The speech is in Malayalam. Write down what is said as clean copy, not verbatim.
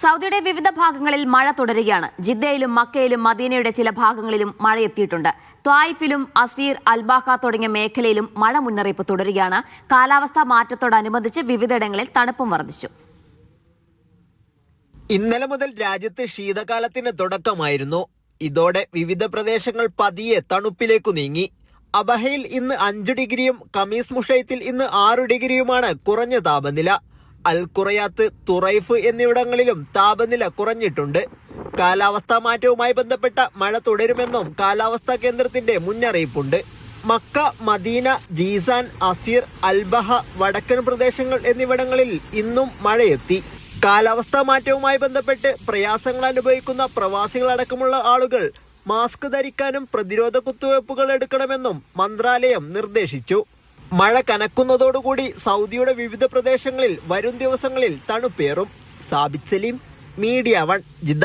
സൗദിയുടെ വിവിധ ഭാഗങ്ങളിൽ മഴ തുടരുകയാണ്. ജിദ്ദയിലും മക്കയിലും മദീനയുടെ ചില ഭാഗങ്ങളിലും മഴയെത്തിയിട്ടുണ്ട്. ത്വായിഫിലും അസീർ, അൽബാഹ തുടങ്ങിയ മേഖലയിലും മഴ മുന്നറിയിപ്പ് തുടരുകയാണ്. കാലാവസ്ഥാ മാറ്റത്തോടനുബന്ധിച്ച് വിവിധയിടങ്ങളിൽ തണുപ്പും വർദ്ധിച്ചു. ഇന്നലെ മുതൽ രാജ്യത്ത് ശീതകാലത്തിന് തുടക്കമായിരുന്നു. ഇതോടെ വിവിധ പ്രദേശങ്ങൾ പതിയെ തണുപ്പിലേക്കു നീങ്ങി. അബഹയിൽ ഇന്ന് 5 ഡിഗ്രിയും കമീസ് മുഷൈത്തിൽ ഇന്ന് 6 ഡിഗ്രിയുമാണ് കുറഞ്ഞ താപനില. അൽ ഖുറയാത്ത്, തുറൈഫ് എന്നിവിടങ്ങളിലും താപനില കുറഞ്ഞിട്ടുണ്ട്. കാലാവസ്ഥാ മാറ്റവുമായി ബന്ധപ്പെട്ട മഴ തുടരുമെന്നും കാലാവസ്ഥാ കേന്ദ്രത്തിന്റെ മുന്നറിയിപ്പുണ്ട്. Makkah, Madinah, Jizan, Asir, Al Baha, വടക്കൻ പ്രദേശങ്ങൾ എന്നിവിടങ്ങളിൽ ഇന്നും മഴയെത്തി. കാലാവസ്ഥാ മാറ്റവുമായി ബന്ധപ്പെട്ട് പ്രയാസങ്ങൾ അനുഭവിക്കുന്ന പ്രവാസികളടക്കമുള്ള ആളുകൾ മാസ്ക് ധരിക്കാനും പ്രതിരോധ കുത്തിവയ്പ്പുകൾ എടുക്കണമെന്നും മന്ത്രാലയം നിർദ്ദേശിച്ചു. മഴ കനക്കുന്നതോടുകൂടി സൗദിയുടെ വിവിധ പ്രദേശങ്ങളിൽ വരും ദിവസങ്ങളിൽ തണുപ്പേറും. സാബിത് സലീം, മീഡിയ 1, ജിദ്ദ.